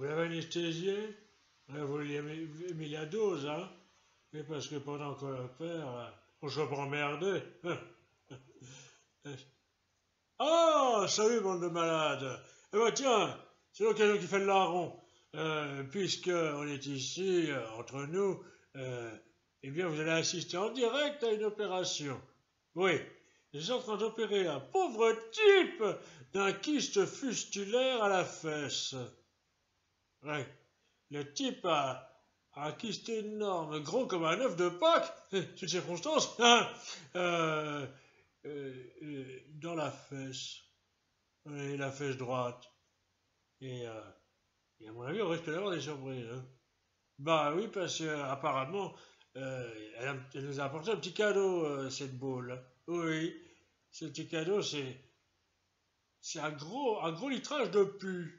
Vous l'avez anesthésié? Vous lui avez mis la dose, hein? Et parce que pendant qu'on l'opère, on se va emmerder. Ah, salut, bande de malades. Eh ben tiens, c'est l'occasion qui fait le larron. Puisqu'on est ici, entre nous, eh bien, vous allez assister en direct à une opération. Oui, je suis en train d'opérer un pauvre type d'un kyste fistulaire à la fesse. Ouais, le type a un kyste énorme, gros comme un œuf de Pâques, c'est une circonstance, hein, dans la fesse, et la fesse droite. Et, et à mon avis, on risque d'avoir des surprises. Hein. Bah oui, parce qu'apparemment, elle nous a apporté un petit cadeau, cette boule. Oui, ce petit cadeau, c'est un gros litrage de pu.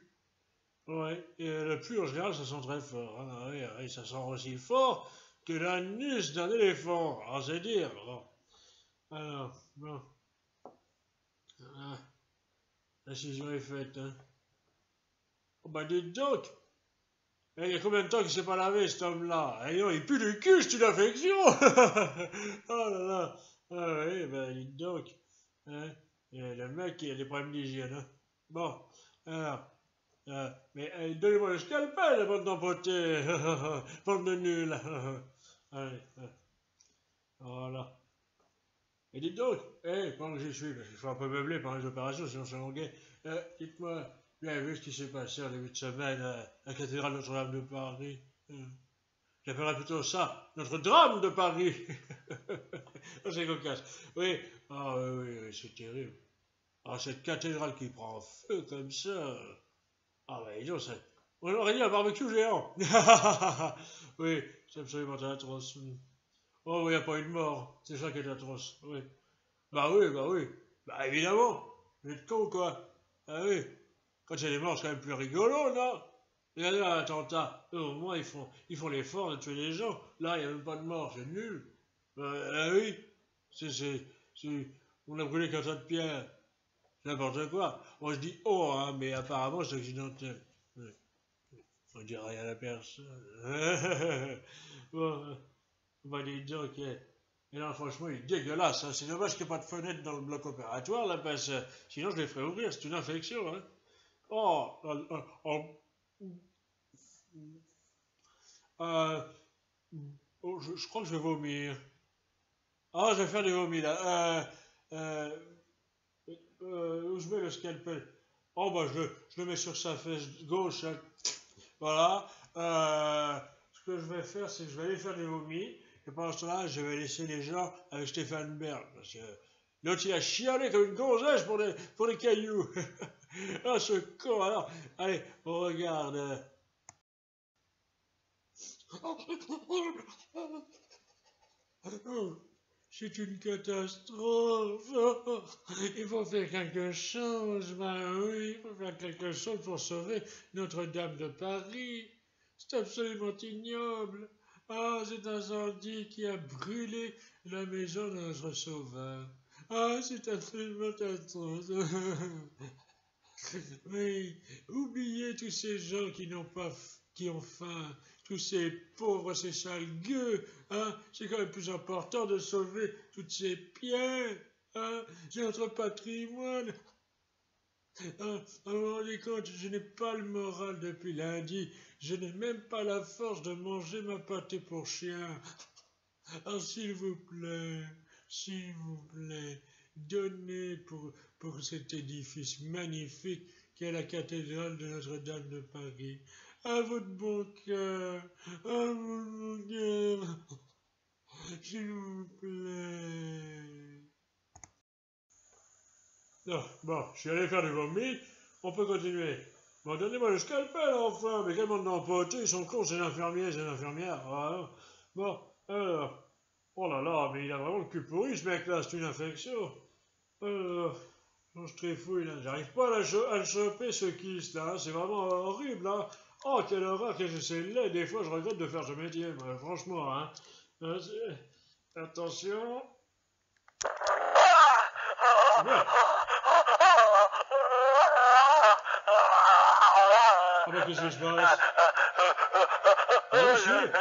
Ouais, et le pu en général, ça sent très fort. Hein. Oui, oui, ça sent aussi fort que l'anus d'un éléphant. Alors, c'est dire. Bon. Alors, bon. Ah, l'incision est faite. Hein. Oh, bah, dites donc! Il y a combien de temps qu'il s'est pas lavé, cet homme-là? Eh non, il pue du cul, c'est une infection! Oh là là! Ah oui, ben, dites donc. Hein? Et le mec, il a des problèmes d'hygiène. Hein? Bon, alors. Mais donnez-moi le scalpel, bande d'empotés! Bande de nuls! Allez, voilà. Et dites donc, pendant que j'y suis, parce qu'il faut un peu meubler pendant les opérations, sinon c'est longuet, dites-moi, vous avez vu ce qui s'est passé en début de semaine à la cathédrale Notre-Dame de Paris? J'appellerais plutôt ça notre drame de Paris. C'est cocasse. Oui, ah oui, oui, c'est terrible. Ah, cette cathédrale qui prend feu comme ça. Ah bah disons, on aurait dit un barbecue géant. Oui, c'est absolument atroce. Oh oui, il n'y a pas eu de mort. C'est ça qui est atroce. Oui. Bah oui, bah oui. Bah évidemment. Vous êtes con quoi. Ah oui. Quand il y a des morts, c'est quand même plus rigolo, non? Regardez l'attentat. Eux, au moins, ils font l'effort de tuer les gens. Là, il n'y a même pas de mort. C'est nul. Ah oui. On a brûlé qu'un tas de pierres. N'importe quoi. Moi, je dis oh, hein, mais apparemment, c'est accidentel. Oui. On dit rien à la personne. Bon, bah dis donc, et non, franchement, il est dégueulasse. Hein. C'est dommage qu'il n'y ait pas de fenêtre dans le bloc opératoire, là, parce que sinon je les ferais ouvrir. C'est une infection. Hein. Oh, euh, oh je crois que je vais vomir. Ah, je vais faire des vomis, là. Où je mets le scalpel? Oh, bah, je le mets sur sa fesse gauche. Hein. Voilà. Ce que je vais faire, c'est que je vais aller faire des vomis. Et pendant ce temps-là, je vais laisser les gens avec Stéphane Bern. Parce que l'autre, il a chialé comme une gonzesse pour des cailloux. Ah, ce con, alors. Allez, on regarde. C'est une catastrophe. Il faut faire quelque chose. Ben oui, il faut faire quelque chose pour sauver Notre-Dame de Paris. C'est absolument ignoble. Ah, cet incendie qui a brûlé la maison de notre sauveur. Ah, c'est absolument atroce. Oui, oubliez tous ces gens qui ont faim, tous ces pauvres, ces sales gueux, hein. C'est quand même plus important de sauver toutes ces pierres, hein. C'est notre patrimoine. Hein, vous vous rendez compte, je n'ai pas le moral depuis lundi. Je n'ai même pas la force de manger ma pâtée pour chien. Ah, s'il vous plaît, donnez pour cet édifice magnifique qu'est la cathédrale de Notre-Dame de Paris. À votre bon cœur, à votre bon cœur, s'il vous plaît. Non, bon, je suis allé faire du vomi, on peut continuer. Bon, donnez-moi le scalpel, enfin, mais quel monde d'empotés, ils sont cons, c'est l'infirmier, c'est l'infirmière. Voilà. Bon, alors, oh là là, mais il a vraiment le cul pourri, ce mec-là, c'est une infection. Je trifouille, là, j'arrive pas à le choper, ce kyste, là, hein. C'est vraiment horrible, hein. Oh, quelle horreur, que c'est laid, des fois, je regrette de faire ce métier, moi, franchement, hein. Attention. Ouais. Ah bah qu'est-ce qui se passe? Ah, monsieur?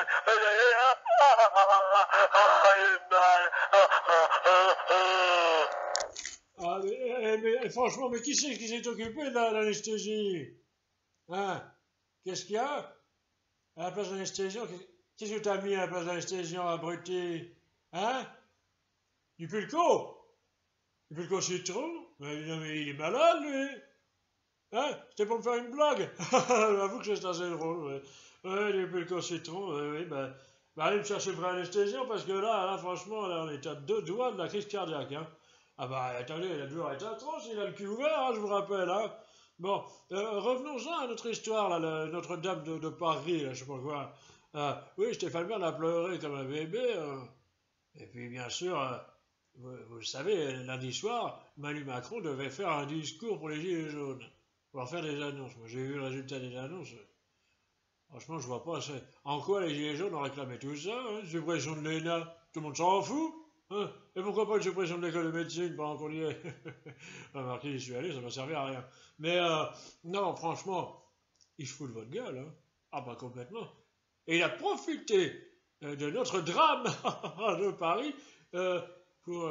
Ah, mais franchement, mais qui c'est qui s'est occupé de l'anesthésie? Hein? Qu'est-ce qu'il y a? À la place d'anesthésion, qu'est-ce que t'as mis à la place d'anesthésion, abruti? Hein? Du pulco? Du pulco citron? Non, mais il est malade, lui! Hein? C'était pour me faire une blague! J'avoue que c'est assez drôle, ouais. Ouais, du pulco citron, oui, allez me chercher le vrai anesthésion, parce que là, franchement, là, on est à 2 doigts de la crise cardiaque, hein. Ah bah, attendez, la douleur est atroce, il a le cul ouvert, hein, je vous rappelle, hein. Bon, revenons-en à notre histoire, là, Notre-Dame de Paris, là, je sais pas quoi. Oui, Stéphane Bern a pleuré comme un bébé. Et puis, bien sûr, vous le savez, lundi soir, Manu Macron devait faire un discours pour les Gilets jaunes. Pour leur faire des annonces. Moi, j'ai vu le résultat des annonces. Franchement, je vois pas en quoi les Gilets jaunes ont réclamé tout ça, hein, suppression de l'ENA. Tout le monde s'en fout. Hein. Et pourquoi pas une suppression de l'école de médecine pendant qu'on y est? Remarquez, j'y suis allé, ça m'a servi à rien. Mais non, franchement, il se fout de votre gueule. Hein. Ah bah complètement. Et il a profité de notre drame de Paris pour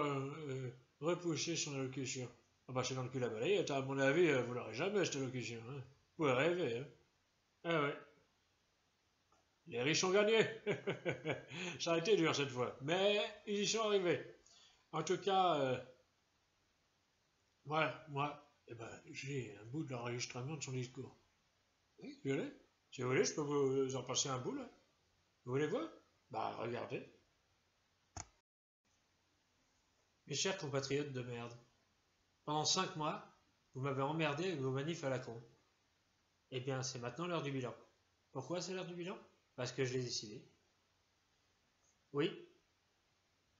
repousser son allocution. Ah bah c'est dans le cul la balayette, à mon avis, vous l'aurez jamais cette allocution. Hein. Vous pouvez rêver. Hein. Ah ouais. Les riches ont gagné. Ça a été dur cette fois, mais ils y sont arrivés. En tout cas, moi, j'ai un bout de l'enregistrement de son discours. Oui, je l'ai. Si vous voulez, je peux vous en passer un bout là. Vous voulez voir? Bah, regardez. Mes chers compatriotes de merde, pendant 5 mois, vous m'avez emmerdé avec vos manifs à la con. Eh bien, c'est maintenant l'heure du bilan. Pourquoi c'est l'heure du bilan? Parce que je l'ai décidé. Oui,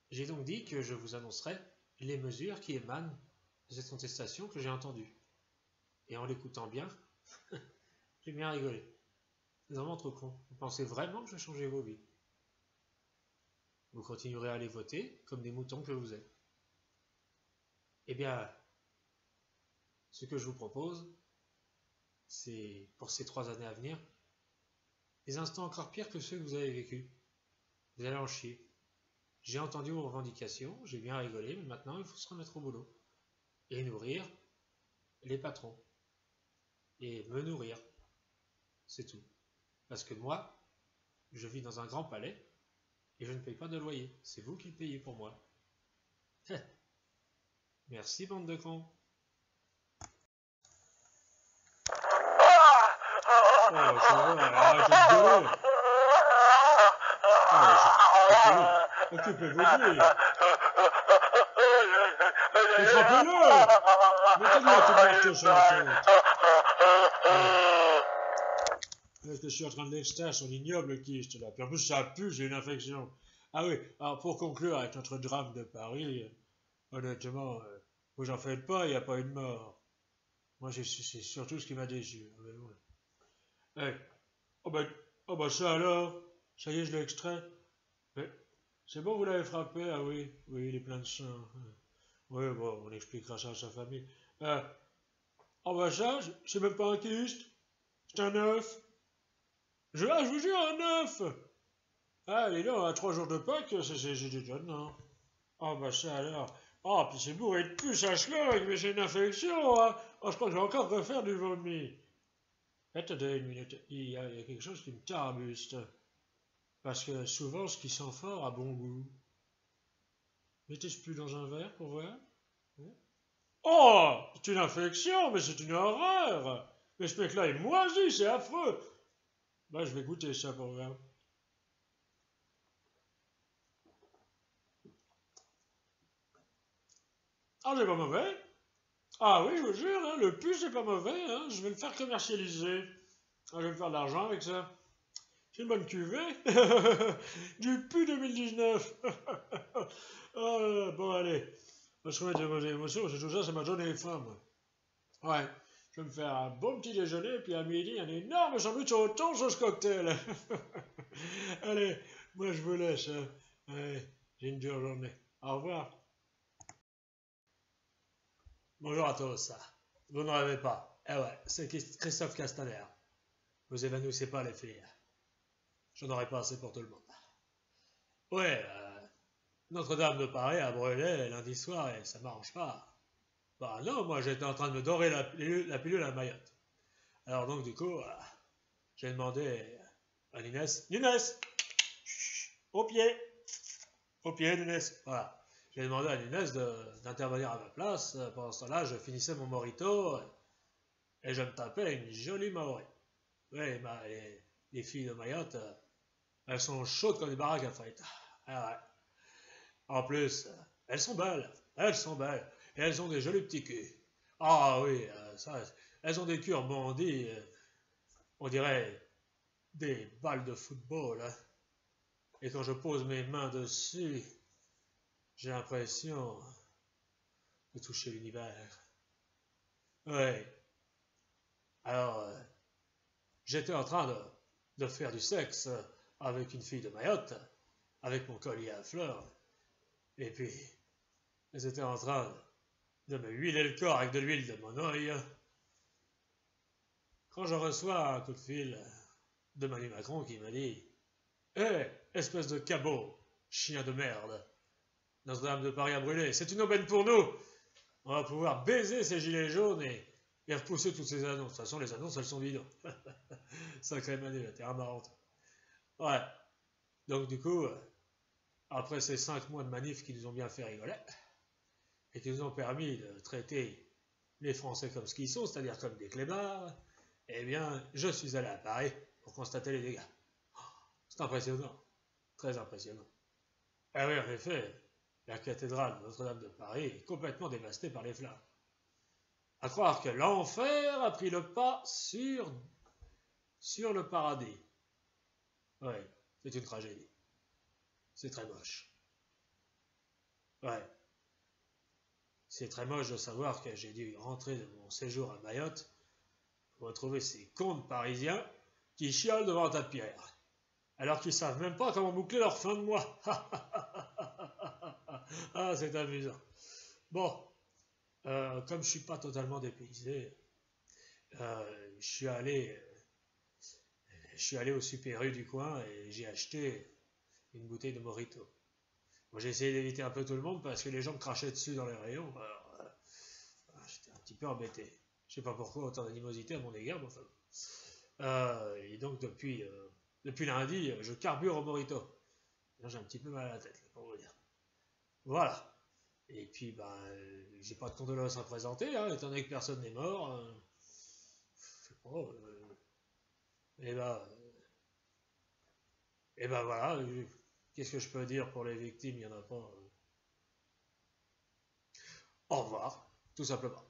j'ai donc dit que je vous annoncerai les mesures qui émanent de cette contestation que j'ai entendue. Et en l'écoutant bien, j'ai bien rigolé. C'est vraiment trop con. Vous pensez vraiment que je vais changer vos vies? Vous continuerez à aller voter comme des moutons que vous êtes. Eh bien, ce que je vous propose, c'est, pour ces 3 années à venir, des instants encore pires que ceux que vous avez vécus. Vous allez en chier. J'ai entendu vos revendications, j'ai bien rigolé, mais maintenant il faut se remettre au boulot. Et nourrir les patrons. Et me nourrir. C'est tout. Parce que moi, je vis dans un grand palais et je ne paye pas de loyer. C'est vous qui le payez pour moi. Merci, bande de cons. Oh, ça va, arrêtez de gueuler. Occupez-vous de lui. Mais frappez-le. Mettez-lui un coup de marteau sur la tête. Je suis en train de l'extraire, son ignoble kyste là. Puis en plus, ça pue, j'ai une infection. Ah oui, alors pour conclure avec notre drame de Paris, honnêtement, vous en faites pas, il n'y a pas eu de mort. Moi, c'est surtout ce qui m'a déçu. Hey. Oh bah ça alors, ça y est, je l'ai extrait. Mais c'est bon, vous l'avez frappé? Ah oui, il est plein de sang. Oui, bon, on expliquera ça à sa famille. Oh bah ça, c'est même pas un kyste, c'est un œuf. Je vous jure, un œuf. Ah, dis donc, à 3 jours de Pâques, c'est étonnant. Oh bah ça alors. Oh, puis c'est bourré de puces à schlag, mais c'est une infection, hein. Oh, je crois que je vais encore refaire du vomi. Attendez une minute, il y a quelque chose qui me tarbuste. Parce que souvent, ce qui sent fort a bon goût. Mettez-ce plus dans un verre pour voir. Oh, c'est une infection, mais c'est une horreur. Mais ce mec-là est moisi, c'est affreux. Bah, je vais goûter ça pour voir. Ah, c'est pas mauvais. Ah oui, je vous jure, hein, le pu, c'est pas mauvais. Hein, je vais le faire commercialiser. Ah, je vais me faire de l'argent avec ça. C'est une bonne cuvée. Du pu 2019. Oh, bon, allez. On va se remettre de vos émotions, parce que tout ça, ça m'a donné faim, moi. Ouais. Je vais me faire un bon petit déjeuner, puis à midi, un énorme sandwich au thon sauce cocktail. Allez, moi je vous laisse. Hein. Allez, j'ai une dure journée. Au revoir. Bonjour à tous. Vous ne rêvez pas. Eh ouais, c'est Christophe Castaner. Vous évanouissez pas, les filles. J'en aurais pas assez pour tout le monde. Ouais, Notre-Dame de Paris a brûlé lundi soir et ça m'arrange pas. Bah non, moi j'étais en train de me dorer la pilule à Mayotte. Alors donc du coup, j'ai demandé à Nunez, au pied, Nunez, voilà. J'ai demandé à Nunez d'intervenir à ma place. Pendant ce temps-là, je finissais mon morito et je me tapais une jolie Maori. Oui, les filles de Mayotte, elles sont chaudes comme des baraques à frites. Ah ouais. En plus, elles sont belles, et elles ont des jolis petits culs. Ah oui, elles ont des culs rebondis, on dirait des balles de football. Hein. Et quand je pose mes mains dessus, j'ai l'impression de toucher l'univers. Oui. Alors, j'étais en train de faire du sexe avec une fille de Mayotte, avec mon collier à fleurs, et puis, elles étaient en train de me huiler le corps avec de l'huile de monoï. Quand je reçois un coup de fil de Manu Macron qui m'a dit Hé, espèce de cabot, chien de merde, Notre-Dame de Paris a brûlé, c'est une aubaine pour nous. On va pouvoir baiser ces gilets jaunes et repousser toutes ces annonces. De toute façon, les annonces, elles sont bidons. Sacré Manu, t'es marrante. Ouais. Donc, du coup, après ces 5 mois de manif qui nous ont bien fait rigoler, et qui nous ont permis de traiter les Français comme ce qu'ils sont, c'est-à-dire comme des clébards, eh bien, je suis allé à Paris pour constater les dégâts. C'est impressionnant, très impressionnant. Ah oui, en effet, la cathédrale de Notre-Dame de Paris est complètement dévastée par les flammes. À croire que l'enfer a pris le pas sur le paradis. Oui, c'est une tragédie. C'est très moche. Ouais. C'est très moche de savoir que j'ai dû rentrer de mon séjour à Mayotte pour retrouver ces cons parisiens qui chialent devant un tas de pierres, alors qu'ils savent même pas comment boucler leur fin de mois. Ah, c'est amusant. Bon, comme je suis pas totalement dépaysé, je suis allé au Super U du coin et j'ai acheté une bouteille de Morito. Bon, j'ai essayé d'éviter un peu tout le monde parce que les gens me crachaient dessus dans les rayons. Alors, j'étais un petit peu embêté. Je sais pas pourquoi autant d'animosité à mon égard, mais enfin. Et donc depuis lundi, je carbure au Morito. Là, j'ai un petit peu mal à la tête, pour vous dire. Voilà. Et puis, j'ai pas de condoléances à présenter, hein, étant donné que personne n'est mort. Je sais pas. Et ben voilà. Qu'est-ce que je peux dire pour les victimes? Il n'y en a pas. Au revoir, tout simplement.